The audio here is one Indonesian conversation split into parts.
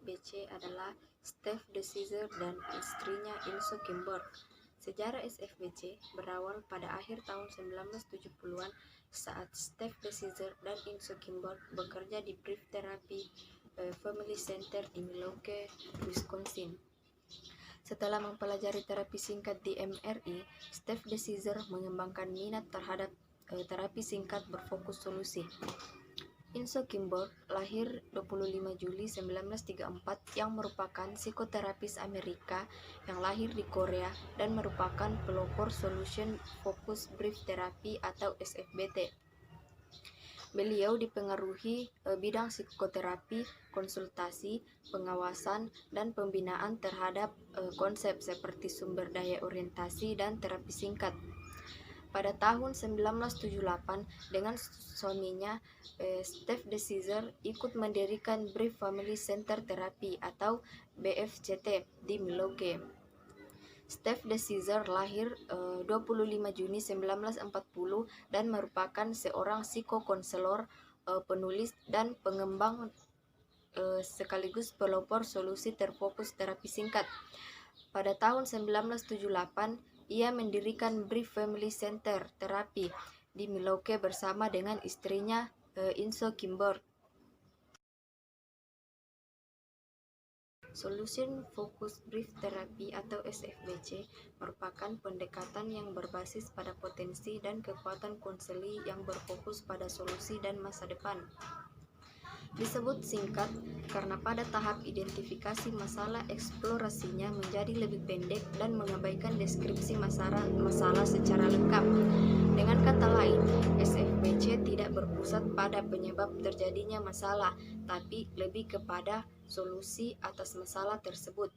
SFBC adalah Steve DeSizer dan istrinya Inso Kimberg. Sejarah SFBC berawal pada akhir tahun 1970-an saat Steve DeSizer dan Inso Kimberg bekerja di Brief Therapy Family Center di Milwaukee, Wisconsin. Setelah mempelajari terapi singkat di MRI, Steve DeSizer mengembangkan minat terhadap terapi singkat berfokus solusi. Inso Kimberg lahir 25 Juli 1934 yang merupakan psikoterapis Amerika yang lahir di Korea dan merupakan pelopor Solution Focused Brief Therapy atau SFBT. Beliau dipengaruhi bidang psikoterapi, konsultasi, pengawasan, dan pembinaan terhadap konsep seperti sumber daya orientasi dan terapi singkat. Pada tahun 1978, dengan suaminya, Steve DeSizer ikut mendirikan Brief Family Center Therapy atau BFCT di Milwaukee. Steve DeSizer lahir 25 Juni 1940 dan merupakan seorang psikokonselor, penulis, dan pengembang sekaligus pelopor solusi terfokus terapi singkat. Pada tahun 1978, ia mendirikan Brief Family Center Therapy di Milwaukee bersama dengan istrinya Inso Kimberg. Solution Focused Brief Therapy atau SFBC merupakan pendekatan yang berbasis pada potensi dan kekuatan konseli yang berfokus pada solusi dan masa depan. Disebut singkat karena pada tahap identifikasi masalah eksplorasinya menjadi lebih pendek dan mengabaikan deskripsi masalah secara lengkap. Dengan kata lain, SFBC tidak berpusat pada penyebab terjadinya masalah, tapi lebih kepada solusi atas masalah tersebut.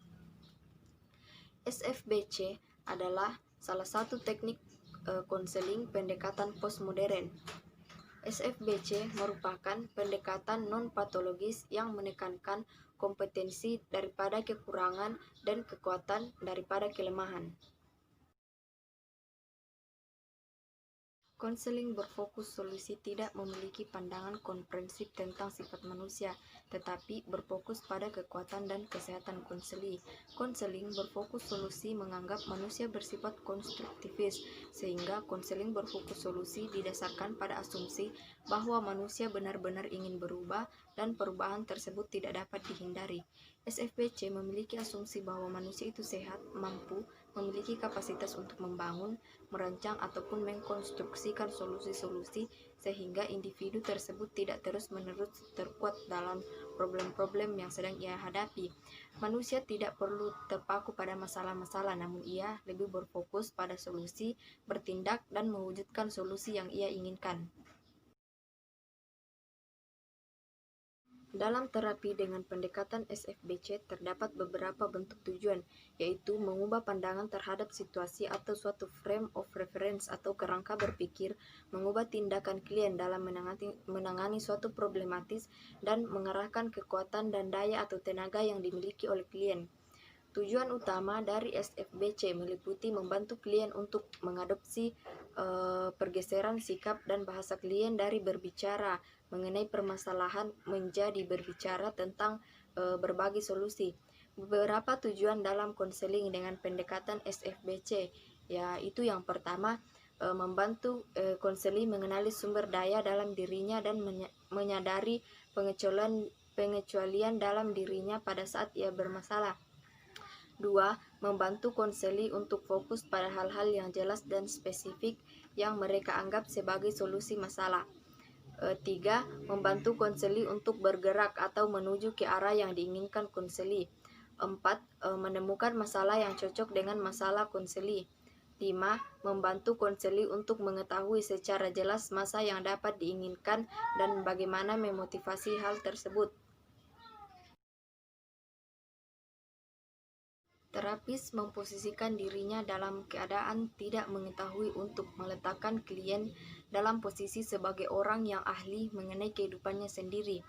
SFBC adalah salah satu teknik konseling pendekatan postmodern. SFBC merupakan pendekatan non-patologis yang menekankan kompetensi daripada kekurangan dan kekuatan daripada kelemahan. Konseling berfokus solusi tidak memiliki pandangan komprehensif tentang sifat manusia, tetapi berfokus pada kekuatan dan kesehatan konseli. Konseling berfokus solusi menganggap manusia bersifat konstruktivis, sehingga konseling berfokus solusi didasarkan pada asumsi bahwa manusia benar-benar ingin berubah dan perubahan tersebut tidak dapat dihindari. SFBC memiliki asumsi bahwa manusia itu sehat, mampu, memiliki kapasitas untuk membangun, merancang ataupun mengkonstruksikan solusi-solusi sehingga individu tersebut tidak terus-menerus terkuat dalam problem-problem yang sedang ia hadapi. Manusia tidak perlu terpaku pada masalah-masalah, namun ia lebih berfokus pada solusi, bertindak, dan mewujudkan solusi yang ia inginkan. Dalam terapi dengan pendekatan SFBC terdapat beberapa bentuk tujuan, yaitu mengubah pandangan terhadap situasi atau suatu frame of reference atau kerangka berpikir, mengubah tindakan klien dalam menangani suatu problematis, dan mengarahkan kekuatan dan daya atau tenaga yang dimiliki oleh klien. Tujuan utama dari SFBC meliputi membantu klien untuk mengadopsi pergeseran sikap dan bahasa klien dari berbicara mengenai permasalahan menjadi berbicara tentang berbagi solusi. Beberapa tujuan dalam konseling dengan pendekatan SFBC, yaitu yang pertama, membantu konseli mengenali sumber daya dalam dirinya dan menyadari pengecualian dalam dirinya pada saat ia bermasalah. 2. Membantu konseli untuk fokus pada hal-hal yang jelas dan spesifik yang mereka anggap sebagai solusi masalah. 3. Membantu konseli untuk bergerak atau menuju ke arah yang diinginkan konseli. 4. Menemukan masalah yang cocok dengan masalah konseli. 5. Membantu konseli untuk mengetahui secara jelas masa yang dapat diinginkan dan bagaimana memotivasi hal tersebut. Terapis memposisikan dirinya dalam keadaan tidak mengetahui untuk meletakkan klien dalam posisi sebagai orang yang ahli mengenai kehidupannya sendiri.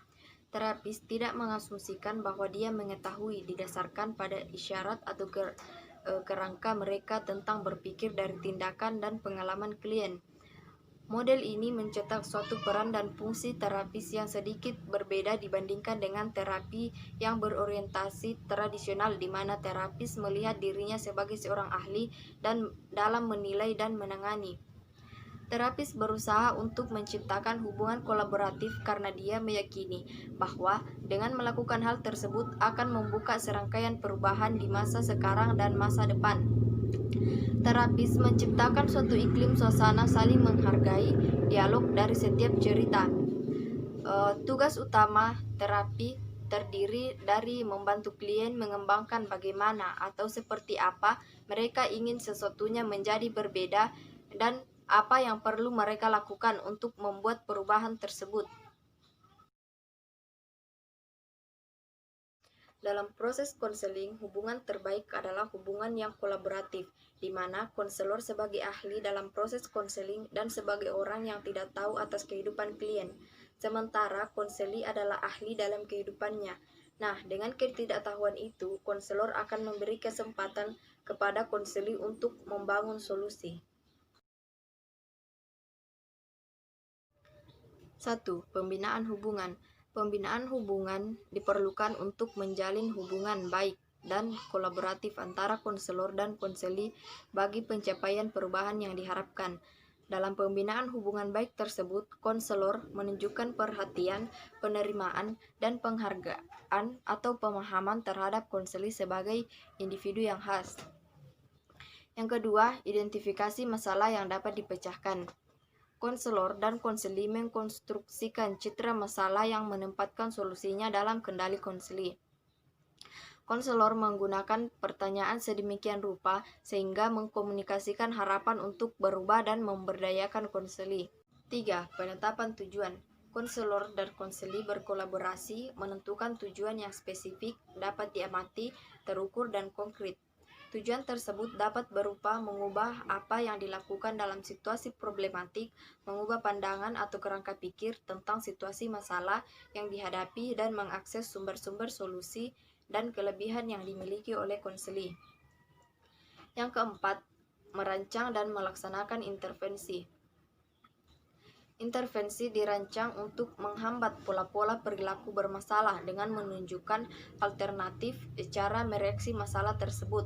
Terapis tidak mengasumsikan bahwa dia mengetahui didasarkan pada isyarat atau kerangka mereka tentang berpikir dari tindakan dan pengalaman klien. Model ini mencetak suatu peran dan fungsi terapis yang sedikit berbeda dibandingkan dengan terapi yang berorientasi tradisional di mana terapis melihat dirinya sebagai seorang ahli dan dalam menilai dan menangani. Terapis berusaha untuk menciptakan hubungan kolaboratif karena dia meyakini bahwa dengan melakukan hal tersebut akan membuka serangkaian perubahan di masa sekarang dan masa depan. Terapis menciptakan suatu iklim suasana saling menghargai dialog dari setiap cerita. Tugas utama terapi terdiri dari membantu klien mengembangkan bagaimana atau seperti apa mereka ingin sesuatunya menjadi berbeda dan apa yang perlu mereka lakukan untuk membuat perubahan tersebut. Dalam proses konseling, hubungan terbaik adalah hubungan yang kolaboratif, di mana konselor sebagai ahli dalam proses konseling dan sebagai orang yang tidak tahu atas kehidupan klien, sementara konseli adalah ahli dalam kehidupannya. Nah, dengan ketidaktahuan itu, konselor akan memberi kesempatan kepada konseli untuk membangun solusi. 1. Pembinaan hubungan. Pembinaan hubungan diperlukan untuk menjalin hubungan baik dan kolaboratif antara konselor dan konseli bagi pencapaian perubahan yang diharapkan. Dalam pembinaan hubungan baik tersebut, konselor menunjukkan perhatian, penerimaan, dan penghargaan atau pemahaman terhadap konseli sebagai individu yang khas. Yang kedua, identifikasi masalah yang dapat dipecahkan. Konselor dan konseli mengkonstruksikan citra masalah yang menempatkan solusinya dalam kendali konseli. Konselor menggunakan pertanyaan sedemikian rupa sehingga mengkomunikasikan harapan untuk berubah dan memberdayakan konseli. 3. Penetapan tujuan. Konselor dan konseli berkolaborasi menentukan tujuan yang spesifik, dapat diamati, terukur, dan konkret. Tujuan tersebut dapat berupa mengubah apa yang dilakukan dalam situasi problematik, mengubah pandangan atau kerangka pikir tentang situasi masalah yang dihadapi, dan mengakses sumber-sumber solusi dan kelebihan yang dimiliki oleh konseli. Yang keempat, merancang dan melaksanakan intervensi. Intervensi dirancang untuk menghambat pola-pola perilaku bermasalah dengan menunjukkan alternatif cara mereaksi masalah tersebut.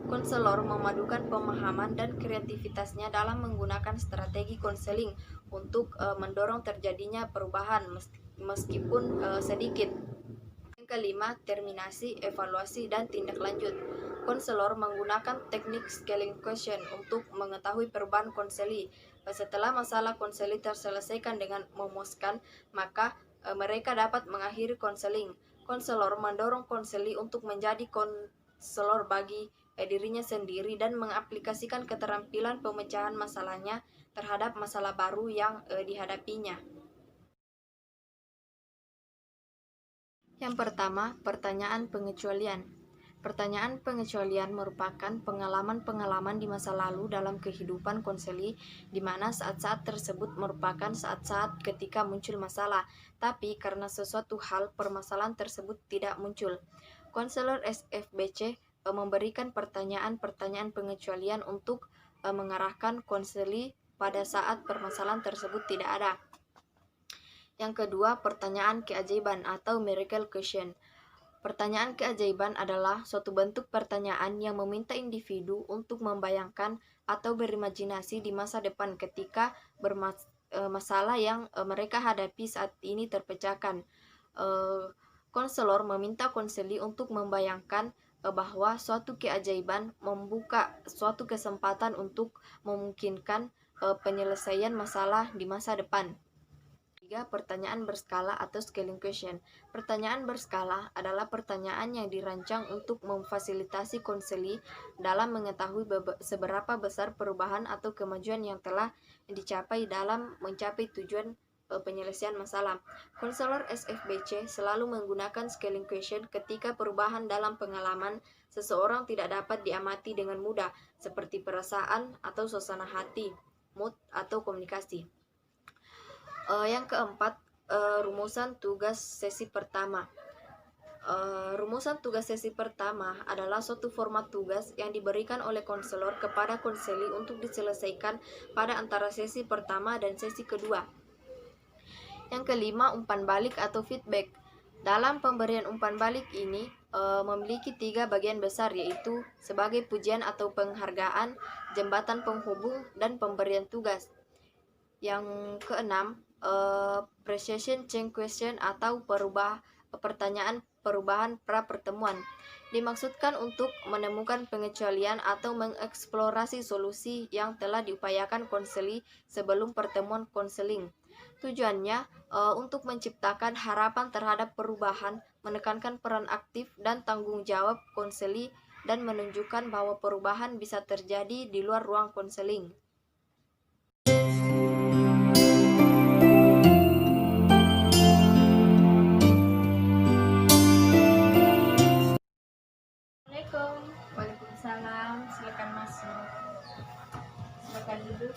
Konselor memadukan pemahaman dan kreativitasnya dalam menggunakan strategi konseling untuk mendorong terjadinya perubahan meskipun sedikit. Yang kelima, terminasi, evaluasi, dan tindak lanjut. Konselor menggunakan teknik scaling question untuk mengetahui perubahan konseli. Setelah masalah konseli terselesaikan dengan memuaskan, maka mereka dapat mengakhiri konseling. Konselor mendorong konseli untuk menjadi konselor bagi dirinya sendiri dan mengaplikasikan keterampilan pemecahan masalahnya terhadap masalah baru yang dihadapinya. Yang pertama, pertanyaan pengecualian. Pertanyaan pengecualian merupakan pengalaman-pengalaman di masa lalu dalam kehidupan konseli di mana saat-saat tersebut merupakan saat-saat ketika muncul masalah, tapi karena sesuatu hal permasalahan tersebut tidak muncul. Konselor SFBC memberikan pertanyaan-pertanyaan pengecualian untuk mengarahkan konseli pada saat permasalahan tersebut tidak ada. Yang kedua, pertanyaan keajaiban atau miracle question. Pertanyaan keajaiban adalah suatu bentuk pertanyaan yang meminta individu untuk membayangkan atau berimajinasi di masa depan ketika masalah yang mereka hadapi saat ini terpecahkan. Konselor meminta konseli untuk membayangkan bahwa suatu keajaiban membuka suatu kesempatan untuk memungkinkan penyelesaian masalah di masa depan. 3. Pertanyaan berskala atau scaling question. Pertanyaan berskala adalah pertanyaan yang dirancang untuk memfasilitasi konseli dalam mengetahui seberapa besar perubahan atau kemajuan yang telah dicapai dalam mencapai tujuan penyelesaian masalah. Konselor SFBC selalu menggunakan scaling question ketika perubahan dalam pengalaman seseorang tidak dapat diamati dengan mudah, seperti perasaan atau suasana hati, mood, atau komunikasi. Yang keempat, rumusan tugas sesi pertama. Rumusan tugas sesi pertama adalah suatu format tugas yang diberikan oleh konselor kepada konseli untuk diselesaikan pada antara sesi pertama dan sesi kedua. Yang kelima, umpan balik atau feedback. Dalam pemberian umpan balik ini memiliki 3 bagian besar, yaitu sebagai pujian atau penghargaan, jembatan penghubung, dan pemberian tugas. Yang keenam, precision change question atau pertanyaan perubahan pra pertemuan. Dimaksudkan untuk menemukan pengecualian atau mengeksplorasi solusi yang telah diupayakan konseli sebelum pertemuan konseling. Tujuannya untuk menciptakan harapan terhadap perubahan, menekankan peran aktif dan tanggung jawab konseli, dan menunjukkan bahwa perubahan bisa terjadi di luar ruang konseling. Assalamualaikum. Waalaikumsalam, silakan masuk. Silakan duduk.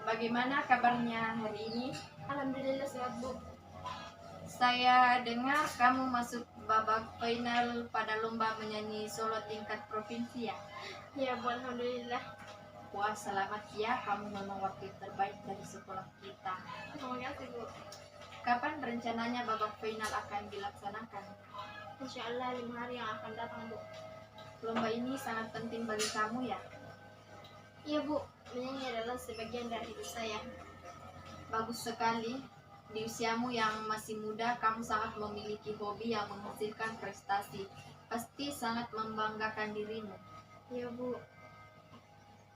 Bagaimana kabarnya hari ini? Alhamdulillah sehat, Bu. Saya dengar kamu masuk babak final pada lomba menyanyi solo tingkat provinsi ya? Ya, Bu, alhamdulillah. Wah, selamat ya, kamu memang wakil terbaik dari sekolah kita. Terima kasih, Bu. Kapan rencananya babak final akan dilaksanakan? Insya Allah 5 hari yang akan datang, Bu. Lomba ini sangat penting bagi kamu ya? Iya, Bu. Menyanyi adalah sebagian dari hidup saya. Bagus sekali. Di usiamu yang masih muda, kamu sangat memiliki hobi yang menghasilkan prestasi. Pasti sangat membanggakan dirimu. Iya, Bu.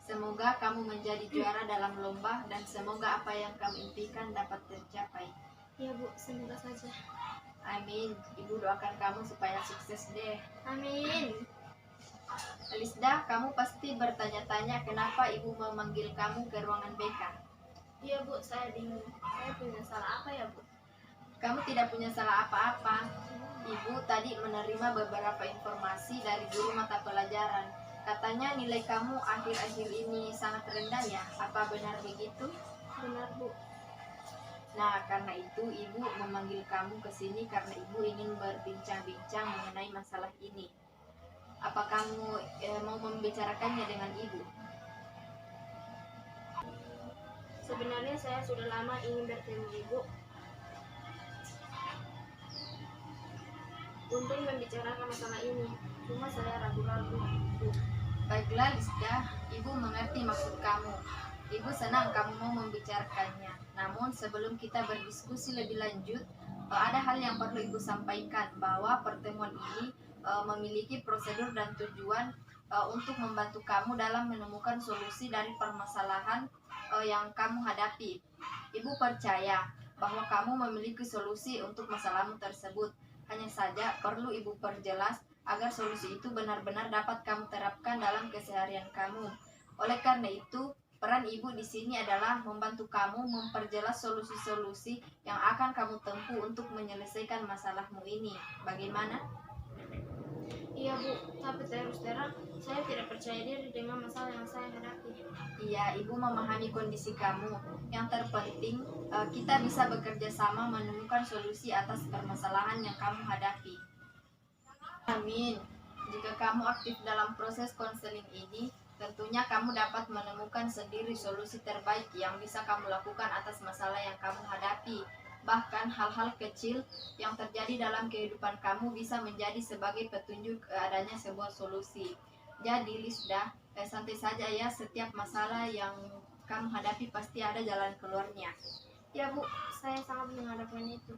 Semoga kamu menjadi juara dalam lomba dan semoga apa yang kamu impikan dapat tercapai. Iya, Bu. Semoga saja. Amin. Ibu doakan kamu supaya sukses deh. Amin. Lisda, kamu pasti bertanya-tanya kenapa ibu memanggil kamu ke ruangan BK. Iya, Bu. Saya bingung. Saya punya salah apa ya, Bu? Kamu tidak punya salah apa-apa. Ibu tadi menerima beberapa informasi dari guru mata pelajaran. Katanya nilai kamu akhir-akhir ini sangat rendah ya. Apa benar begitu? Benar, Bu. Nah, karena itu ibu memanggil kamu ke sini karena ibu ingin berbincang-bincang mengenai masalah ini. Apa kamu mau membicarakannya dengan ibu? Sebenarnya saya sudah lama ingin bertemu Ibu untuk membicarakan masalah ini. Cuma saya ragu-ragu, Bu. Baiklah Lisda, ibu mengerti maksud kamu. Ibu senang kamu mau membicarakannya. Namun sebelum kita berdiskusi lebih lanjut, ada hal yang perlu ibu sampaikan, bahwa pertemuan ini memiliki prosedur dan tujuan untuk membantu kamu dalam menemukan solusi dari permasalahan yang kamu hadapi. Ibu percaya bahwa kamu memiliki solusi untuk masalahmu tersebut. Hanya saja perlu ibu perjelas agar solusi itu benar-benar dapat kamu terapkan dalam keseharian kamu. Oleh karena itu, peran ibu di sini adalah membantu kamu memperjelas solusi-solusi yang akan kamu tempuh untuk menyelesaikan masalahmu ini. Bagaimana? Iya, Bu, tapi terus terang saya tidak percaya diri dengan masalah yang saya hadapi. Iya, ibu memahami kondisi kamu. Yang terpenting, kita bisa bekerja sama menemukan solusi atas permasalahan yang kamu hadapi. Amin. Jika kamu aktif dalam proses konseling ini, tentunya kamu dapat menemukan sendiri solusi terbaik yang bisa kamu lakukan atas masalah yang kamu hadapi. Bahkan hal-hal kecil yang terjadi dalam kehidupan kamu bisa menjadi sebagai petunjuk adanya sebuah solusi. Jadi Lisda, santai saja ya, setiap masalah yang kamu hadapi pasti ada jalan keluarnya. Ya, Bu, saya sangat mengharapkan itu.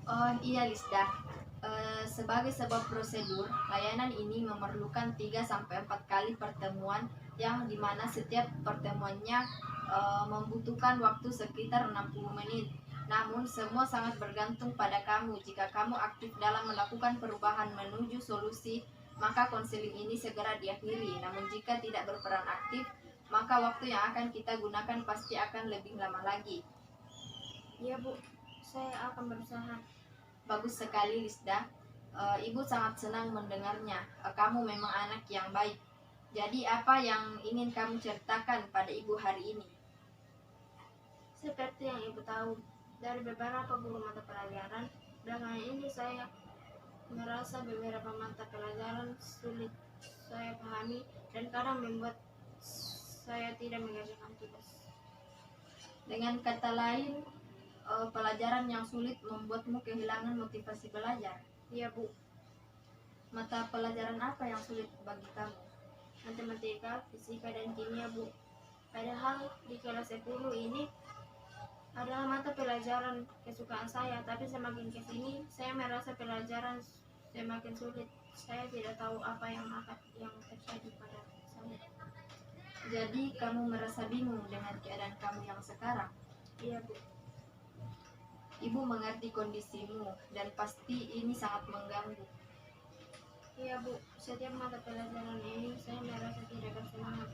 Oh iya Lisda, sebagai sebuah prosedur, layanan ini memerlukan 3-4 kali pertemuan yang dimana setiap pertemuannya membutuhkan waktu sekitar 60 menit. Namun semua sangat bergantung pada kamu. Jika kamu aktif dalam melakukan perubahan menuju solusi, maka konseling ini segera diakhiri. Namun jika tidak berperan aktif, maka waktu yang akan kita gunakan pasti akan lebih lama lagi. Iya, Bu, saya akan berusaha. Bagus sekali Lisda. Ibu sangat senang mendengarnya. Kamu memang anak yang baik. Jadi apa yang ingin kamu ceritakan pada ibu hari ini? Seperti yang Ibu tahu, Dari beberapa guru mata pelajaran, belakangan ini saya merasa beberapa mata pelajaran sulit saya pahami dan kadang membuat saya tidak mengerjakan tugas. Dengan kata lain, pelajaran yang sulit membuatmu kehilangan motivasi belajar. Iya Bu, Mata pelajaran apa yang sulit bagi kamu? matematika, fisika, dan kimia Bu. Padahal di kelas 10 ini adalah mata pelajaran kesukaan saya, tapi semakin kesini saya merasa pelajaran semakin sulit. Saya tidak tahu apa yang terjadi pada saya. Jadi kamu merasa bingung dengan keadaan kamu yang sekarang? Iya Bu. Ibu mengerti kondisimu dan pasti ini sangat mengganggu. Iya Bu, setiap mata pelajaran ini saya merasa tidak bersemangat.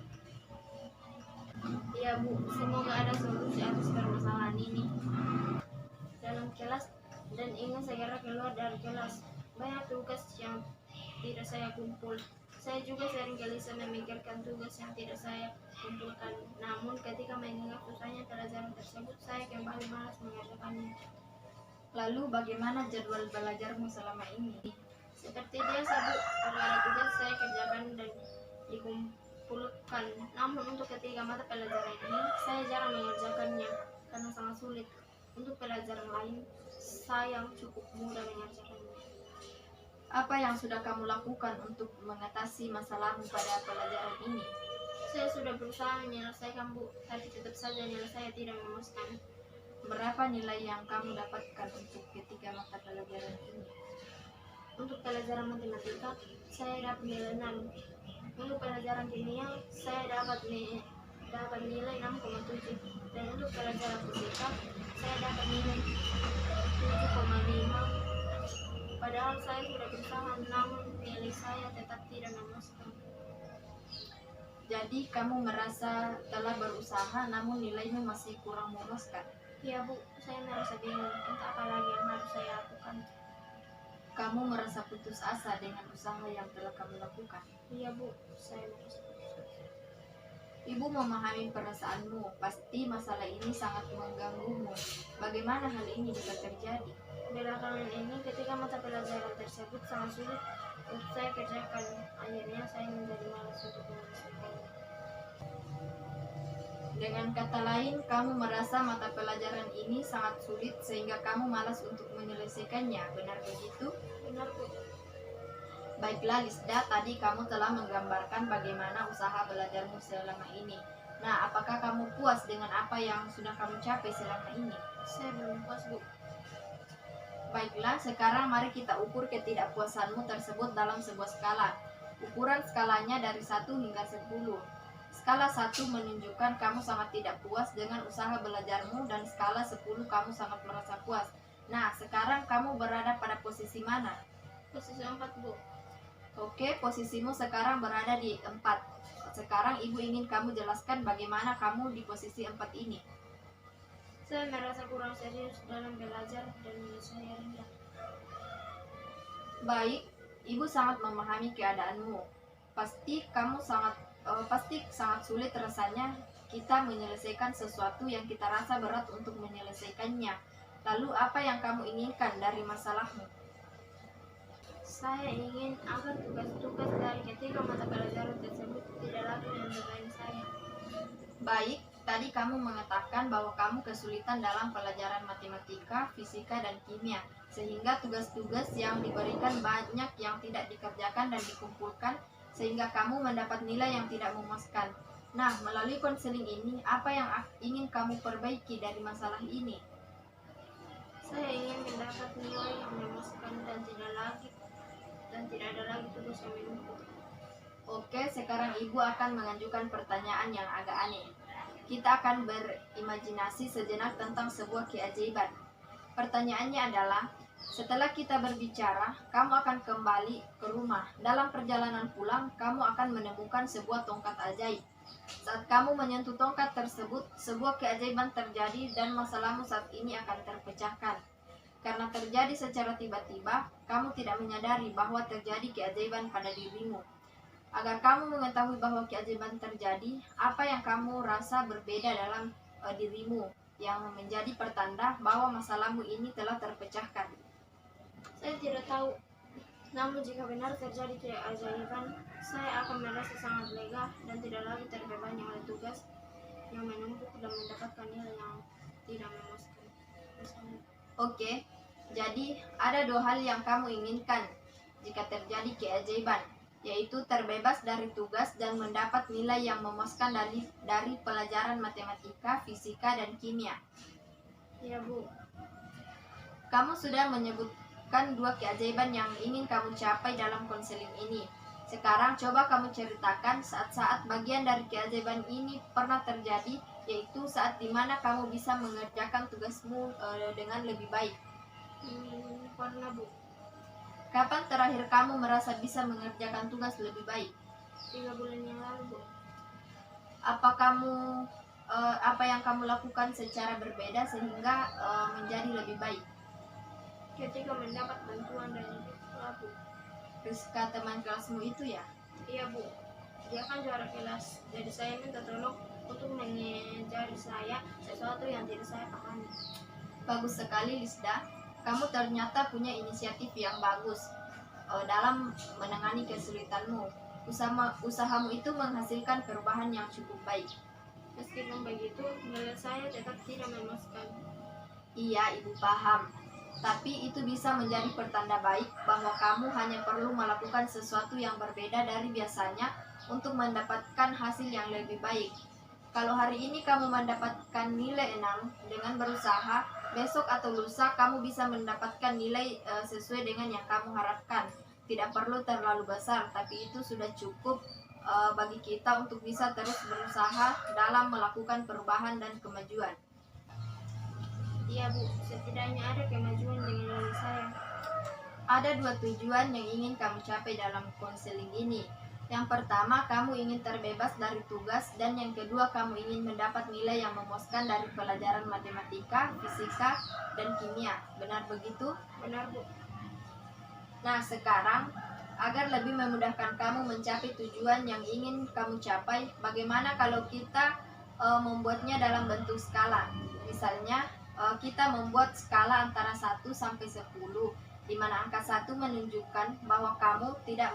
Iya Bu, semoga ada solusi atas permasalahan ini dalam kelas dan ingin segera keluar dari kelas. Banyak tugas yang tidak saya kumpul. Saya juga sering gelisah memikirkan tugas yang tidak saya kumpulkan. Namun ketika mengingat susahnya pelajaran tersebut, saya kembali malas mengerjakannya. Lalu bagaimana jadwal belajarmu selama ini? Seperti biasa Bu, kalau ada tugas saya kerjakan dan dikumpulkan. Namun untuk ketiga mata pelajaran ini, saya jarang mengerjakannya karena sangat sulit. Untuk pelajaran lain, saya cukup mudah mengerjakannya. Apa yang sudah kamu lakukan untuk mengatasi masalahmu pada pelajaran ini? Saya sudah berusaha menyelesaikan Bu, tapi tetap saja nilai saya tidak memuaskan. Berapa nilai yang kamu dapatkan untuk ketiga mata pelajaran ini? Untuk pelajaran matematika, saya dapat nilai 6. Untuk pelajaran kimia, saya dapat nilai 6,7. Dan untuk pelajaran fisika, saya dapat nilai 7,5. Padahal saya sudah berusaha, namun nilai saya tetap tidak memuaskan. Jadi kamu merasa telah berusaha namun nilaimu masih kurang memuaskan? Ya Bu, saya merasa bingung, entah apa lagi yang harus saya lakukan. Kamu merasa putus asa dengan usaha yang telah kamu lakukan? Iya Bu, saya merasa putus asa. Ibu memahami perasaanmu, pasti masalah ini sangat mengganggumu. Bagaimana hal ini bisa terjadi? Belakangan ini ketika mata pelajaran tersebut sangat sulit untuk saya kerjakan, akhirnya saya menjadi malas untuk menyelesaikannya. Dengan kata lain, kamu merasa mata pelajaran ini sangat sulit sehingga kamu malas untuk menyelesaikannya, benar begitu? Benar Bu. Baiklah Lisda, tadi kamu telah menggambarkan bagaimana usaha belajarmu selama ini. Nah, apakah kamu puas dengan apa yang sudah kamu capai selama ini? Saya belum puas Bu. Baiklah, sekarang mari kita ukur ketidakpuasanmu tersebut dalam sebuah skala. Ukuran skalanya dari 1 hingga 10. Skala 1 menunjukkan kamu sangat tidak puas dengan usaha belajarmu dan skala 10 kamu sangat merasa puas. Nah, sekarang kamu berada pada posisi mana? Posisi 4 Bu. Oke, posisimu sekarang berada di 4. Sekarang ibu ingin kamu jelaskan bagaimana kamu di posisi 4 ini. Saya merasa kurang serius dalam belajar dan nilai saya rendah. Baik, ibu sangat memahami keadaanmu. Pasti sangat sulit rasanya kita menyelesaikan sesuatu yang kita rasa berat untuk menyelesaikannya. Lalu apa yang kamu inginkan dari masalahmu? Saya ingin agar tugas-tugas dari ketiga mata pelajaran tersebut tidak lagi membebani saya. Baik, tadi kamu mengatakan bahwa kamu kesulitan dalam pelajaran matematika, fisika, dan kimia, sehingga tugas-tugas yang diberikan banyak yang tidak dikerjakan dan dikumpulkan, sehingga kamu mendapat nilai yang tidak memuaskan. Nah, melalui konseling ini, apa yang ingin kamu perbaiki dari masalah ini? Saya ingin mendapat nilai yang memuaskan dan tidak ada lagi tugas yang menumpuk. Oke, sekarang ibu akan mengajukan pertanyaan yang agak aneh. Kita akan berimajinasi sejenak tentang sebuah keajaiban. Pertanyaannya adalah, setelah kita berbicara, kamu akan kembali ke rumah. Dalam perjalanan pulang, kamu akan menemukan sebuah tongkat ajaib. Saat kamu menyentuh tongkat tersebut, sebuah keajaiban terjadi dan masalahmu saat ini akan terpecahkan. Karena terjadi secara tiba-tiba, kamu tidak menyadari bahwa terjadi keajaiban pada dirimu. Agar kamu mengetahui bahwa keajaiban terjadi, apa yang kamu rasa berbeda dalam dirimu? yang menjadi pertanda bahwa masalahmu ini telah terpecahkan? Saya tidak tahu. Namun jika benar terjadi keajaiban, saya akan merasa sangat lega dan tidak lagi terbebani oleh tugas yang menumpuk dan mendapatkan nilai yang tidak memuaskan. Oke, jadi ada 2 hal yang kamu inginkan jika terjadi keajaiban, yaitu terbebas dari tugas dan mendapat nilai yang memuaskan dari pelajaran matematika, fisika, dan kimia. Ya, Bu. Kamu sudah menyebutkan 2 keajaiban yang ingin kamu capai dalam konseling ini. Sekarang coba kamu ceritakan saat-saat bagian dari keajaiban ini pernah terjadi, yaitu saat dimana kamu bisa mengerjakan tugasmu dengan lebih baik. Pernah, Bu. Kapan terakhir kamu merasa bisa mengerjakan tugas lebih baik? 3 bulan yang lalu, Bu. Apa yang kamu lakukan secara berbeda sehingga menjadi lebih baik? Ketika mendapat bantuan dari Rizka, Bu. Rizka, teman kelasmu itu ya? Iya, Bu. Dia kan juara kelas, jadi saya minta tolong untuk mengajari saya sesuatu yang tidak saya pahami. Bagus sekali, Lisda. Kamu ternyata punya inisiatif yang bagus dalam menangani kesulitanmu. Usahamu itu menghasilkan perubahan yang cukup baik. Meskipun begitu, nilai saya tetap tidak memuaskan. Iya, Ibu paham. Tapi itu bisa menjadi pertanda baik bahwa kamu hanya perlu melakukan sesuatu yang berbeda dari biasanya untuk mendapatkan hasil yang lebih baik. Kalau hari ini kamu mendapatkan nilai 6 dengan berusaha, besok atau lusa kamu bisa mendapatkan nilai sesuai dengan yang kamu harapkan. Tidak perlu terlalu besar, tapi itu sudah cukup bagi kita untuk bisa terus berusaha dalam melakukan perubahan dan kemajuan. Iya, Bu, setidaknya ada kemajuan dengan nilai saya. Ada 2 tujuan yang ingin kamu capai dalam konseling ini. Yang pertama, kamu ingin terbebas dari tugas, dan yang kedua, kamu ingin mendapat nilai yang memuaskan dari pelajaran matematika, fisika, dan kimia. Benar begitu? Benar, Bu. Nah, sekarang, agar lebih memudahkan kamu mencapai tujuan yang ingin kamu capai, bagaimana kalau kita membuatnya dalam bentuk skala? Misalnya, kita membuat skala antara 1 sampai 10, di mana angka 1 menunjukkan bahwa kamu tidak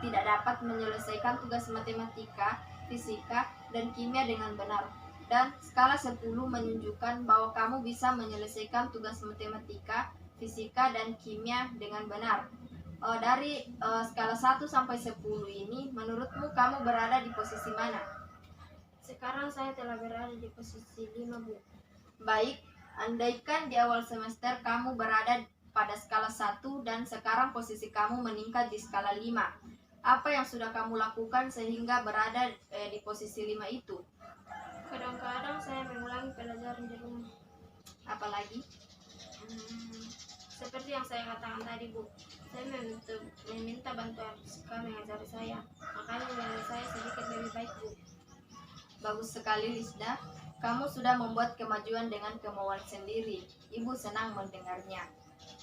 dapat menyelesaikan tugas matematika, fisika, dan kimia dengan benar. Dan skala 10 menunjukkan bahwa kamu bisa menyelesaikan tugas matematika, fisika, dan kimia dengan benar. Dari skala 1 sampai 10 ini, menurutmu kamu berada di posisi mana? Sekarang saya telah berada di posisi 5, Bu. Baik, andaikan di awal semester kamu berada pada skala 1 dan sekarang posisi kamu meningkat di skala 5. Apa yang sudah kamu lakukan sehingga berada di posisi 5 itu? Kadang-kadang saya mengulangi pelajaran di rumah. Apalagi? Seperti yang saya katakan tadi, Bu. Saya meminta bantuan Rizka mengajari saya. Makanya nilai saya sedikit lebih baik, Bu. Bagus sekali, Lisda. Kamu sudah membuat kemajuan dengan kemauan sendiri. Ibu senang mendengarnya.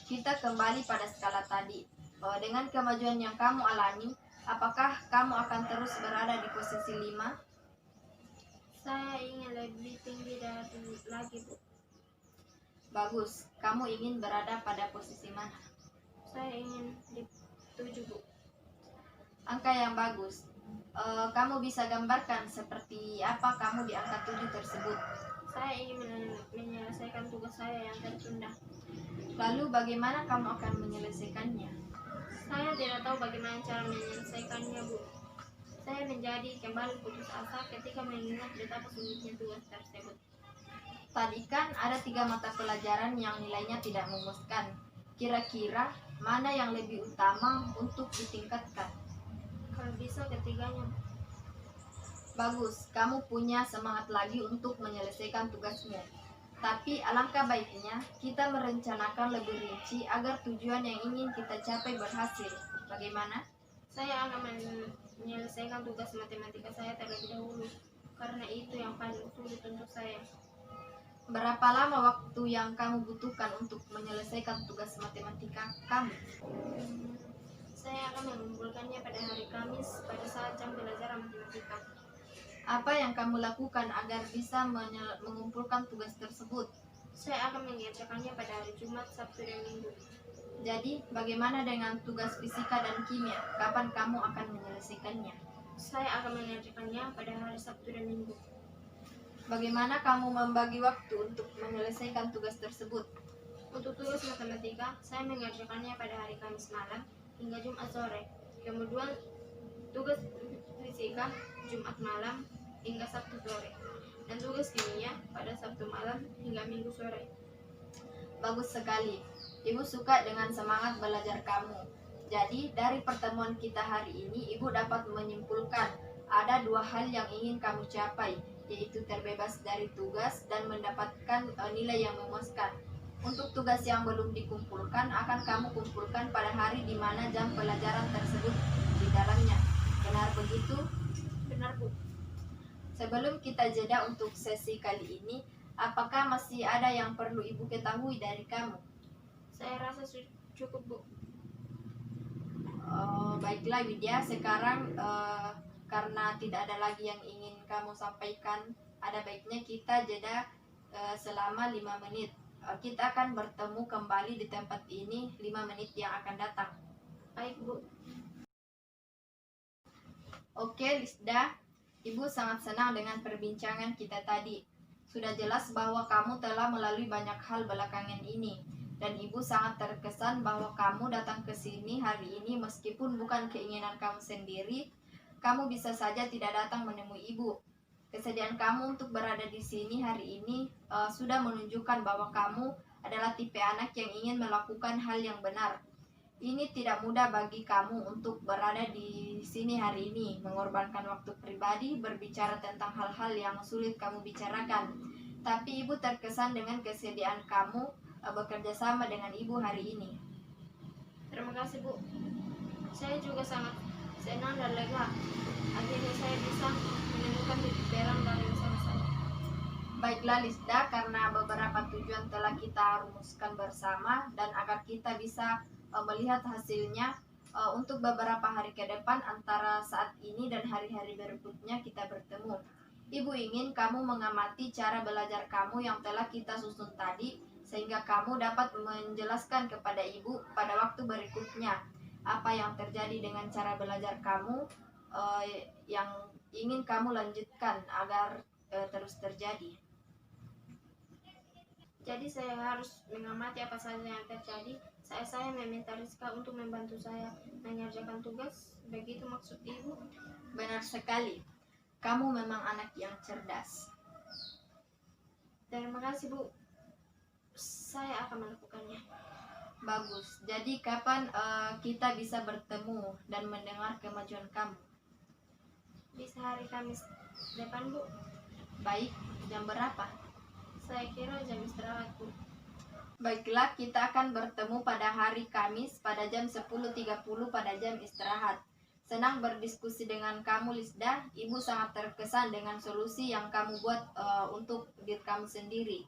Kita kembali pada skala tadi. Dengan kemajuan yang kamu alami, apakah kamu akan terus berada di posisi 5? Saya ingin lebih tinggi dari lagi, Bu. Bagus. Kamu ingin berada pada posisi mana? Saya ingin di 7, Bu. Angka yang bagus. Kamu bisa gambarkan seperti apa kamu di angka 7 tersebut? Saya ingin menyelesaikan tugas saya yang tertunda. Lalu bagaimana kamu akan menyelesaikannya? Saya tidak tahu bagaimana cara menyelesaikannya, Bu. Saya menjadi kembali putus asa ketika mengingat betapa sulitnya tugas tersebut. Tadi kan ada 3 mata pelajaran yang nilainya tidak memuaskan. Kira-kira mana yang lebih utama untuk ditingkatkan? Kalau bisa ketiganya. Bagus, kamu punya semangat lagi untuk menyelesaikan tugasmu. Tapi alangkah baiknya kita merencanakan lebih rinci agar tujuan yang ingin kita capai berhasil. Bagaimana? Saya akan menyelesaikan tugas matematika saya terlebih dahulu, karena itu yang paling sulit untuk saya. Berapa lama waktu yang kamu butuhkan untuk menyelesaikan tugas matematika kamu? Saya akan mengumpulkannya pada hari Kamis pada saat jam pelajaran matematika. Apa yang kamu lakukan agar bisa mengumpulkan tugas tersebut? Saya akan mengerjakannya pada hari Jumat, Sabtu, dan Minggu. Jadi, bagaimana dengan tugas fisika dan kimia? Kapan kamu akan menyelesaikannya? Saya akan mengerjakannya pada hari Sabtu dan Minggu. Bagaimana kamu membagi waktu untuk menyelesaikan tugas tersebut? Untuk tugas matematika, saya mengerjakannya pada hari Kamis malam hingga Jumat sore. Kemudian tugas fisika Jumat malam hingga Sabtu sore. Dan tugas kimia pada Sabtu malam hingga Minggu sore. Bagus sekali. Ibu suka dengan semangat belajar kamu. Jadi, dari pertemuan kita hari ini, Ibu dapat menyimpulkan ada 2 hal yang ingin kamu capai, yaitu terbebas dari tugas dan mendapatkan nilai yang memuaskan. Untuk tugas yang belum dikumpulkan, akan kamu kumpulkan pada hari di mana jam pelajaran tersebut di dalamnya. Benar begitu? Benar, Bu. Sebelum kita jeda untuk sesi kali ini, apakah masih ada yang perlu Ibu ketahui dari kamu? Saya rasa cukup, Bu. Baiklah Widya, sekarang karena tidak ada lagi yang ingin kamu sampaikan, ada baiknya kita jeda selama 5 menit. Kita akan bertemu kembali di tempat ini 5 menit yang akan datang. Baik, Bu. Oke, Lisda, Ibu sangat senang dengan perbincangan kita tadi. Sudah jelas bahwa kamu telah melalui banyak hal belakangan ini. Dan Ibu sangat terkesan bahwa kamu datang ke sini hari ini meskipun bukan keinginan kamu sendiri. Kamu bisa saja tidak datang menemui Ibu. Kesediaan kamu untuk berada di sini hari ini sudah menunjukkan bahwa kamu adalah tipe anak yang ingin melakukan hal yang benar. Ini tidak mudah bagi kamu untuk berada di sini hari ini, mengorbankan waktu pribadi, berbicara tentang hal-hal yang sulit kamu bicarakan. Tapi Ibu terkesan dengan kesediaan kamu bekerja sama dengan Ibu hari ini. Terima kasih, Bu. Saya juga sangat senang dan lega. Akhirnya saya bisa menemukan titik terang dari masalah saya. Baiklah Lisda, karena beberapa tujuan telah kita rumuskan bersama dan agar kita bisa melihat hasilnya untuk beberapa hari ke depan antara saat ini dan hari-hari berikutnya kita bertemu. Ibu ingin kamu mengamati cara belajar kamu yang telah kita susun tadi, sehingga kamu dapat menjelaskan kepada Ibu pada waktu berikutnya apa yang terjadi dengan cara belajar kamu yang ingin kamu lanjutkan agar terus terjadi. Jadi saya harus mengamati apa saja yang terjadi. Saya meminta Rizka untuk membantu saya mengerjakan tugas. Begitu maksud Ibu? Benar sekali. Kamu memang anak yang cerdas. Terima kasih, Bu. Saya akan melakukannya. Bagus. Jadi kapan kita bisa bertemu dan mendengar kemajuan kamu? Bisa hari Kamis depan, Bu. Baik. Jam berapa? Saya kira jam istirahat, Bu. Baiklah, kita akan bertemu pada hari Kamis pada jam 10.30 pada jam istirahat. Senang berdiskusi dengan kamu, Lisda. Ibu sangat terkesan dengan solusi yang kamu buat untuk diri kamu sendiri.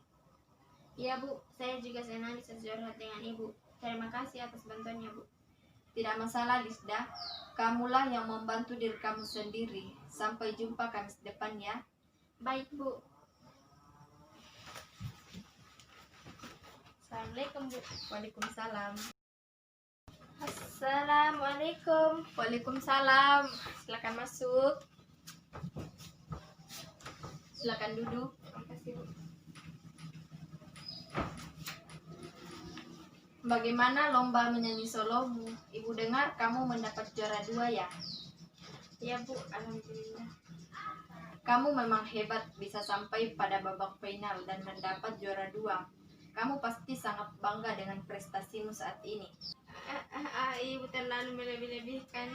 Iya, Bu. Saya juga senang bisa curhat dengan Ibu. Terima kasih atas bantuannya, Bu. Tidak masalah, Lisda. Kamulah yang membantu diri kamu sendiri. Sampai jumpa Kamis depan ya. Baik, Bu. Assalamualaikum, Bu. Waalaikumsalam. Assalamualaikum. Waalaikumsalam. Silakan masuk. Silakan duduk. Terima kasih, Bu. Bagaimana lomba menyanyi solomu? Ibu dengar kamu mendapat juara 2 ya? Iya, Bu. Alhamdulillah. Kamu memang hebat bisa sampai pada babak final dan mendapat juara 2. Kamu pasti sangat bangga dengan prestasimu saat ini. Ibu terlalu melebih-lebihkan.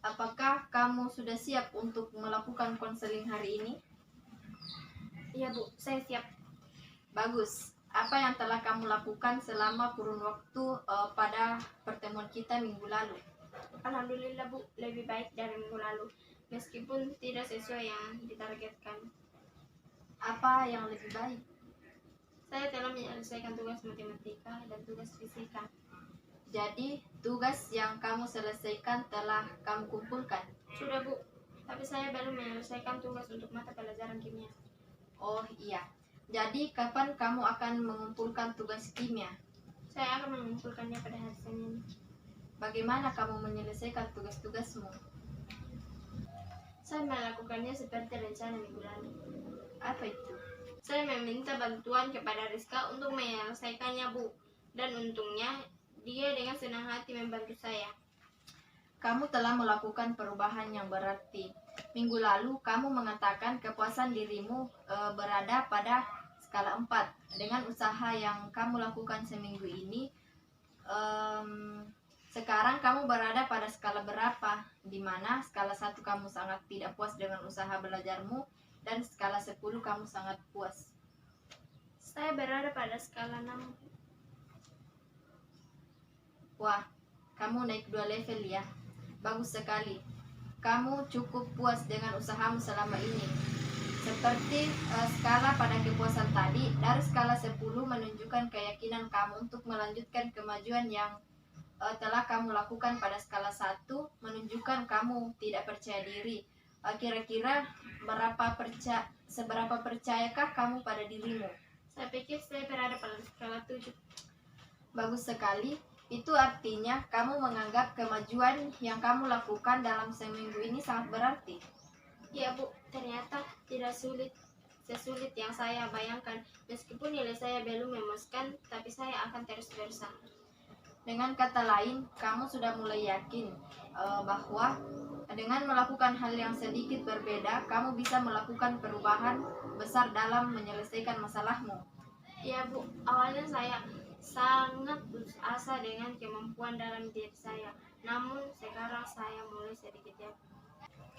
Apakah kamu sudah siap untuk melakukan konseling hari ini? Iya, Bu. Saya siap. Bagus. Apa yang telah kamu lakukan selama kurun waktu pada pertemuan kita minggu lalu? Alhamdulillah, Bu. Lebih baik dari minggu lalu. Meskipun tidak sesuai yang ditargetkan. Apa yang lebih baik? Saya telah menyelesaikan tugas matematika dan tugas fisika. Jadi, tugas yang kamu selesaikan telah kamu kumpulkan? Sudah, Bu. tapi saya belum menyelesaikan tugas untuk mata pelajaran kimia. Oh iya, jadi kapan kamu akan mengumpulkan tugas kimia? Saya akan mengumpulkannya pada hari Senin. Bagaimana kamu menyelesaikan tugas-tugasmu? Saya melakukannya seperti rencana minggu lalu. Apa itu? Saya meminta bantuan kepada Rizka untuk menyelesaikannya, Bu. Dan untungnya dia dengan senang hati membantu saya. Kamu telah melakukan perubahan yang berarti. Minggu lalu kamu mengatakan kepuasan dirimu berada pada skala 4. Dengan usaha yang kamu lakukan seminggu ini, sekarang kamu berada pada skala berapa? Di mana skala 1 kamu sangat tidak puas dengan usaha belajarmu dan skala 10 kamu sangat puas. Saya berada pada skala 6. Wah, kamu naik 2 level ya. Bagus sekali. Kamu cukup puas dengan usahamu selama ini. Seperti skala pada kepuasan tadi, dari skala 10 menunjukkan keyakinan kamu untuk melanjutkan kemajuan yang telah kamu lakukan. Pada skala 1 menunjukkan kamu tidak percaya diri. Kira-kira seberapa percayakah kamu pada dirimu? Saya pikir saya berada pada skala 7. Bagus sekali. Itu artinya kamu menganggap kemajuan yang kamu lakukan dalam seminggu ini sangat berarti. Ya, Bu, ternyata tidak sesulit yang saya bayangkan. Meskipun nilai saya belum memuaskan, tapi saya akan terus berusaha. Dengan kata lain, kamu sudah mulai yakin bahwa dengan melakukan hal yang sedikit berbeda, kamu bisa melakukan perubahan besar dalam menyelesaikan masalahmu. Ya, Bu, awalnya saya sangat putus asa dengan kemampuan dalam diri saya. Namun sekarang saya mulai sedikit yakin.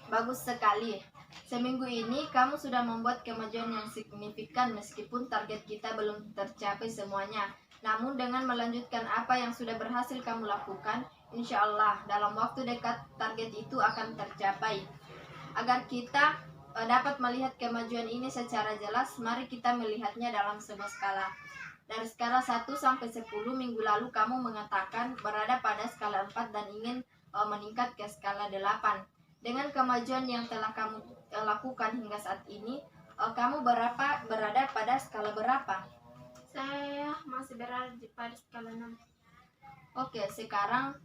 Bagus sekali. Seminggu ini kamu sudah membuat kemajuan yang signifikan meskipun target kita belum tercapai semuanya. Namun dengan melanjutkan apa yang sudah berhasil kamu lakukan, insya Allah dalam waktu dekat target itu akan tercapai. Agar kita dapat melihat kemajuan ini secara jelas, mari kita melihatnya dalam sebuah skala. Dari skala 1 sampai 10 minggu lalu kamu mengatakan berada pada skala 4 dan ingin meningkat ke skala 8. Dengan kemajuan yang telah kamu lakukan hingga saat ini, kamu berada pada skala berapa? Saya masih berada pada skala 6. Oke, sekarang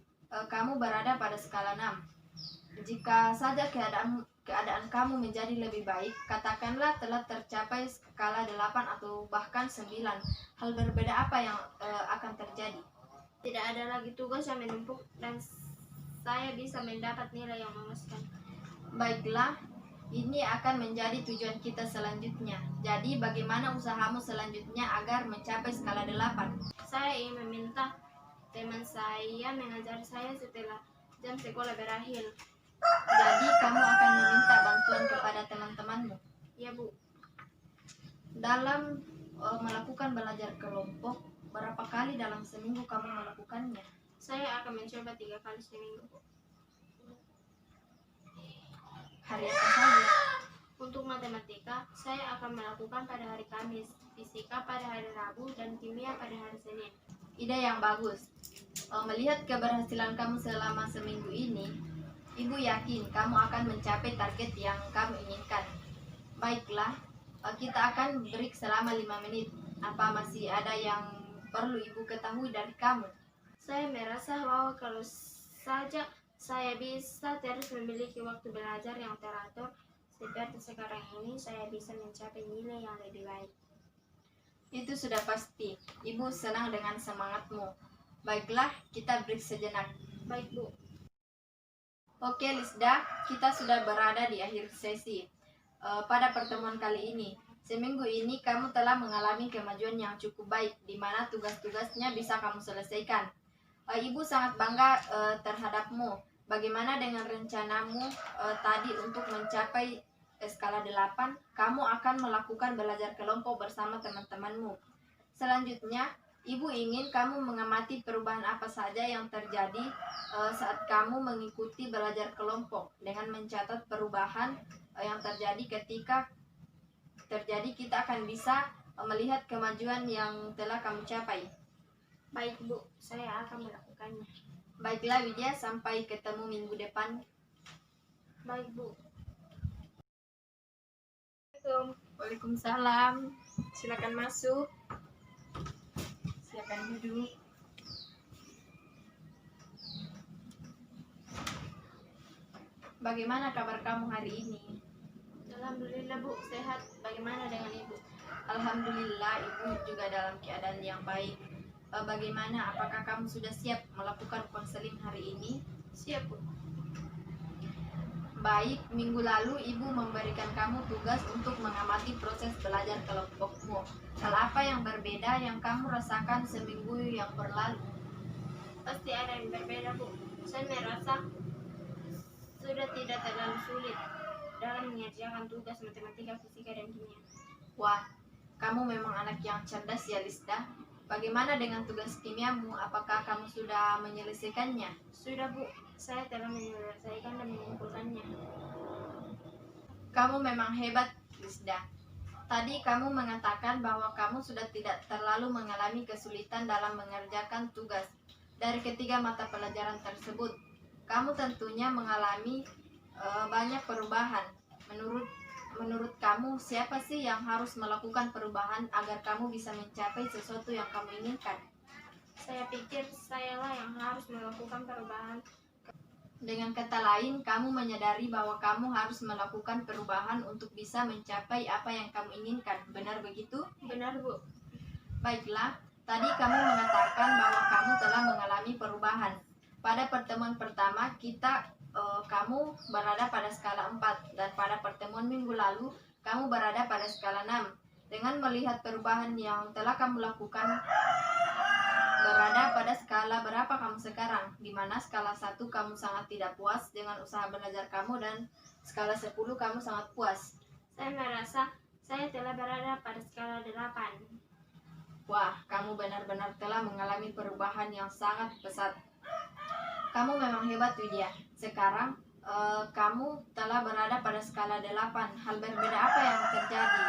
kamu berada pada skala 6. Jika saja keadaan kamu menjadi lebih baik, katakanlah telah tercapai skala 8 atau bahkan 9. Hal berbeda apa yang akan terjadi? Tidak ada lagi tugas yang menumpuk dan saya bisa mendapat nilai yang memuaskan. Baiklah, ini akan menjadi tujuan kita selanjutnya. Jadi bagaimana usahamu selanjutnya agar mencapai skala 8? Saya ingin meminta teman saya mengajari saya setelah jam sekolah berakhir. Jadi kamu akan meminta bantuan kepada teman-temanmu? Ya, Bu. Dalam melakukan belajar kelompok, berapa kali dalam seminggu kamu melakukannya? Saya akan mencoba 3 kali seminggu. Hari apa saja? Untuk matematika, saya akan melakukan pada hari Kamis, fisika pada hari Rabu, dan kimia pada hari Senin. Ide yang bagus. Melihat keberhasilan kamu selama seminggu ini, Ibu yakin kamu akan mencapai target yang kamu inginkan. Baiklah, kita akan break selama 5 menit. Apa masih ada yang perlu Ibu ketahui dari kamu? Saya merasa bahwa kalau saja saya bisa terus memiliki waktu belajar yang teratur seperti sekarang ini, saya bisa mencapai nilai yang lebih baik. Itu sudah pasti. Ibu senang dengan semangatmu. Baiklah, kita break sejenak. Baik, Bu. Oke, Lisda, kita sudah berada di akhir sesi. Pada pertemuan kali ini, seminggu ini kamu telah mengalami kemajuan yang cukup baik, di mana tugas-tugasnya bisa kamu selesaikan. Ibu sangat bangga terhadapmu. Bagaimana dengan rencanamu tadi untuk mencapai skala 8? Kamu akan melakukan belajar kelompok bersama teman-temanmu. Selanjutnya, Ibu ingin kamu mengamati perubahan apa saja yang terjadi saat kamu mengikuti belajar kelompok dengan mencatat perubahan yang terjadi. Ketika terjadi, kita akan bisa melihat kemajuan yang telah kamu capai. Baik, Bu. Saya akan melakukannya. Baiklah Widya, sampai ketemu minggu depan. Baik, Bu. Assalamualaikum. Waalaikumsalam. Silakan masuk. Silakan duduk. Bagaimana kabar kamu hari ini? Alhamdulillah Bu, sehat. Bagaimana dengan Ibu? Alhamdulillah, ibu juga dalam keadaan yang baik. Bagaimana? Apakah kamu sudah siap melakukan konseling hari ini? Siap Bu. Baik, minggu lalu ibu memberikan kamu tugas untuk mengamati proses belajar kelompokmu. Hal apa yang berbeda yang kamu rasakan seminggu yang berlalu? Pasti ada yang berbeda Bu. Saya merasa sudah tidak terlalu sulit dalam mengerjakan tugas matematika, fisika, dan kimia. Wah, kamu memang anak yang cerdas ya, Lisda. Bagaimana dengan tugas kimiamu? Apakah kamu sudah menyelesaikannya? Sudah Bu, saya telah menyelesaikan dan mengumpulkannya. Kamu memang hebat, Lisda. Tadi kamu mengatakan bahwa kamu sudah tidak terlalu mengalami kesulitan dalam mengerjakan tugas. Dari ketiga mata pelajaran tersebut, kamu tentunya mengalami banyak perubahan. Menurut kamu, siapa sih yang harus melakukan perubahan agar kamu bisa mencapai sesuatu yang kamu inginkan? Saya pikir sayalah yang harus melakukan perubahan. Dengan kata lain, kamu menyadari bahwa kamu harus melakukan perubahan untuk bisa mencapai apa yang kamu inginkan. Benar begitu? Benar Bu. Baiklah, tadi kamu mengatakan bahwa kamu telah mengalami perubahan. Pada pertemuan pertama, kamu berada pada skala 4, dan pada pertemuan minggu lalu, kamu berada pada skala 6. Dengan melihat perubahan yang telah kamu lakukan, berada pada skala berapa kamu sekarang? Di mana skala 1 kamu sangat tidak puas dengan usaha belajar kamu, dan skala 10 kamu sangat puas. Saya merasa saya telah berada pada skala 8. Wah, kamu benar-benar telah mengalami perubahan yang sangat pesat. Kamu memang hebat, Widya. Sekarang kamu telah berada pada skala 8. Hal berbeda apa yang terjadi?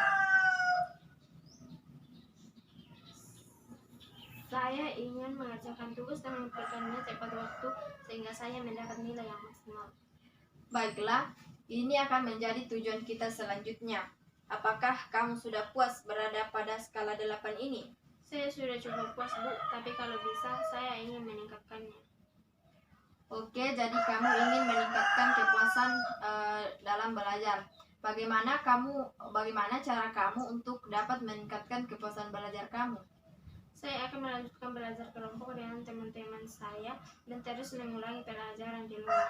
Saya ingin mengerjakan tugas dan mengumpulkannya tepat waktu sehingga saya mendapat nilai yang maksimal. Baiklah, ini akan menjadi tujuan kita selanjutnya. Apakah kamu sudah puas berada pada skala 8 ini? Saya sudah cukup puas Bu, tapi kalau bisa saya ingin meningkatkannya. Oke, jadi kamu ingin meningkatkan kepuasan dalam belajar. Bagaimana cara kamu untuk dapat meningkatkan kepuasan belajar kamu? Saya akan melanjutkan belajar kelompok dengan teman-teman saya dan terus mengulangi pelajaran di rumah.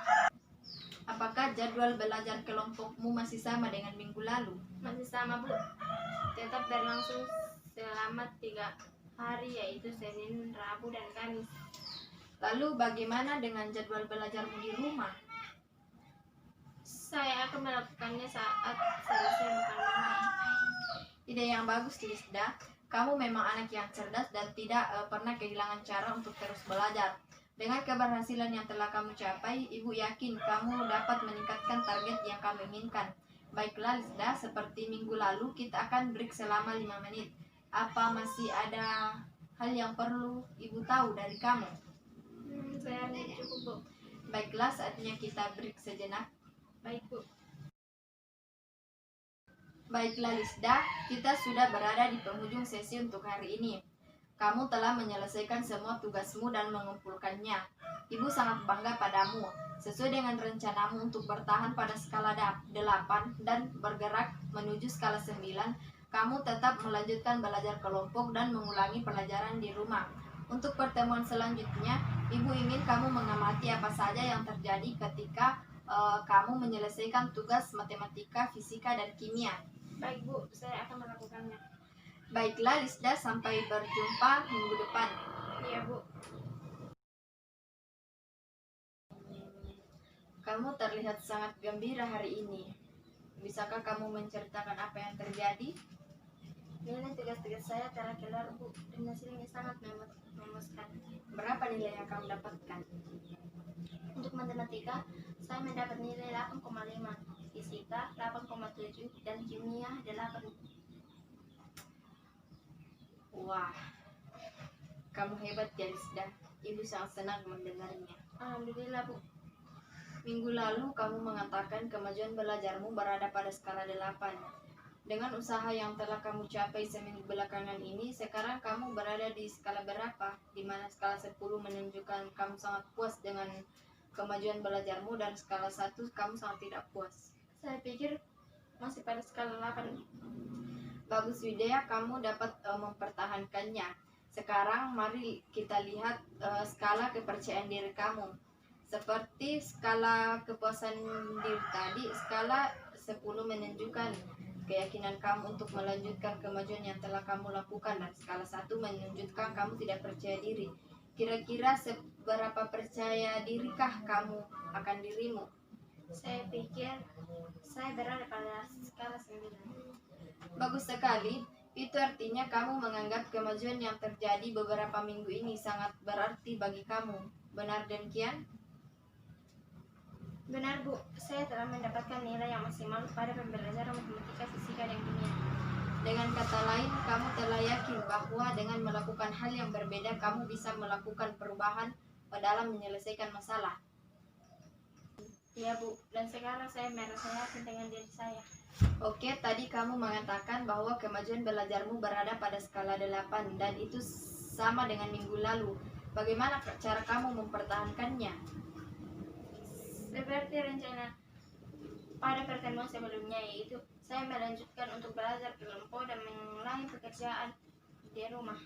Apakah jadwal belajar kelompokmu masih sama dengan minggu lalu? Masih sama Bu, tetap berlangsung selama 3 hari, yaitu Senin, Rabu, dan Kamis. Lalu bagaimana dengan jadwal belajarmu di rumah? Saya akan melakukannya saat selesai makan malam. Ide yang bagus, Lisda. Kamu memang anak yang cerdas dan tidak pernah kehilangan cara untuk terus belajar. Dengan keberhasilan yang telah kamu capai, Ibu yakin kamu dapat meningkatkan target yang kamu inginkan. Baiklah, Lisda, seperti minggu lalu kita akan break selama 5 menit. Apa masih ada hal yang perlu Ibu tahu dari kamu? Saya cukup Bu. Baiklah, saatnya kita break sejenak. Baik Bu. Baiklah, Lisda, kita sudah berada di penghujung sesi untuk hari ini. Kamu telah menyelesaikan semua tugasmu dan mengumpulkannya. Ibu sangat bangga padamu. Sesuai dengan rencanamu untuk bertahan pada skala 8 dan bergerak menuju skala 9, kamu tetap melanjutkan belajar kelompok dan mengulangi pelajaran di rumah. Untuk pertemuan selanjutnya, Ibu ingin kamu mengamati apa saja yang terjadi ketika kamu menyelesaikan tugas matematika, fisika, dan kimia. Baik Bu, saya akan melakukannya. Baiklah, Lisda, sampai berjumpa minggu depan. Iya Bu. Kamu terlihat sangat gembira hari ini. Bisakah kamu menceritakan apa yang terjadi? Nilai tugas-tugas saya telah keluar Bu, dan hasilnya sangat memuaskan. Berapa nilai yang kamu dapatkan? Untuk matematika, saya mendapat nilai 8,5, fisika 8,7, dan kimia 8. Wah, kamu hebat ya, Lisda. Ibu sangat senang mendengarnya. Alhamdulillah Bu. Minggu lalu kamu mengatakan kemajuan belajarmu berada pada skala 8. Dengan usaha yang telah kamu capai seminggu belakangan ini, sekarang kamu berada di skala berapa? Di mana skala 10 menunjukkan kamu sangat puas dengan kemajuan belajarmu dan skala 1 kamu sangat tidak puas. Saya pikir masih pada skala 8. Bagus Widya, kamu dapat mempertahankannya. Sekarang mari kita lihat skala kepercayaan diri kamu. Seperti skala kepuasan diri tadi, skala 10 menunjukkan keyakinan kamu untuk melanjutkan kemajuan yang telah kamu lakukan, dan skala 1 menunjukkan kamu tidak percaya diri. Kira-kira seberapa percaya dirikah kamu akan dirimu? Saya pikir saya berada pada skala 9. Bagus sekali. Itu artinya kamu menganggap kemajuan yang terjadi beberapa minggu ini sangat berarti bagi kamu. Benar demikian? Benar Bu, saya telah mendapatkan nilai yang maksimal pada pembelajaran matematika, fisika, dan kimia. Dengan kata lain, kamu telah yakin bahwa dengan melakukan hal yang berbeda, kamu bisa melakukan perubahan dalam menyelesaikan masalah. Ya Bu, dan sekarang saya merasa yakin dengan diri saya. Oke, tadi kamu mengatakan bahwa kemajuan belajarmu berada pada skala 8 dan itu sama dengan minggu lalu. Bagaimana cara kamu mempertahankannya? Seperti rencana pada pertemuan sebelumnya, yaitu saya melanjutkan untuk belajar kelompok dan mengulangi pekerjaan di rumah.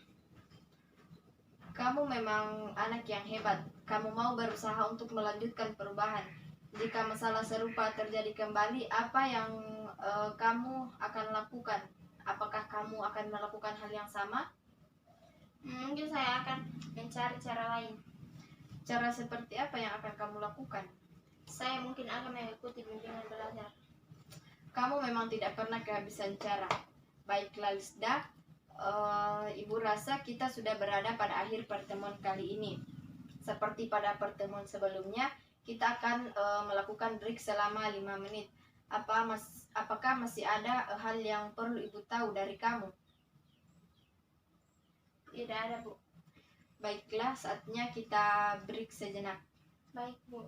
Kamu memang anak yang hebat. Kamu mau berusaha untuk melanjutkan perubahan. Jika masalah serupa terjadi kembali, apa yang kamu akan lakukan? Apakah kamu akan melakukan hal yang sama? Mungkin saya akan mencari cara lain. Cara seperti apa yang akan kamu lakukan? Saya mungkin akan mengikuti bimbingan belajar. Kamu memang tidak pernah kehabisan cara. Baiklah Lisda, Ibu rasa kita sudah berada pada akhir pertemuan kali ini. Seperti pada pertemuan sebelumnya, kita akan melakukan break selama 5 menit. Apakah masih ada hal yang perlu Ibu tahu dari kamu? Tidak ada Bu. Baiklah, saatnya kita break sejenak. Baik Bu.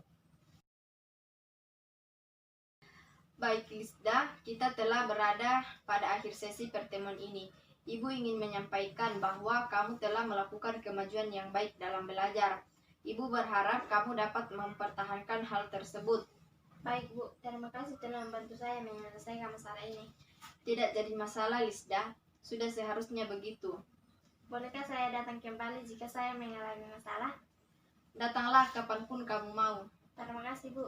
Baik Lisda, kita telah berada pada akhir sesi pertemuan ini. Ibu ingin menyampaikan bahwa kamu telah melakukan kemajuan yang baik dalam belajar. Ibu berharap kamu dapat mempertahankan hal tersebut. Baik Bu, terima kasih telah membantu saya menyelesaikan masalah ini. Tidak jadi masalah Lisda, sudah seharusnya begitu. Bolehkah saya datang kembali jika saya mengalami masalah? Datanglah kapanpun kamu mau. Terima kasih Bu.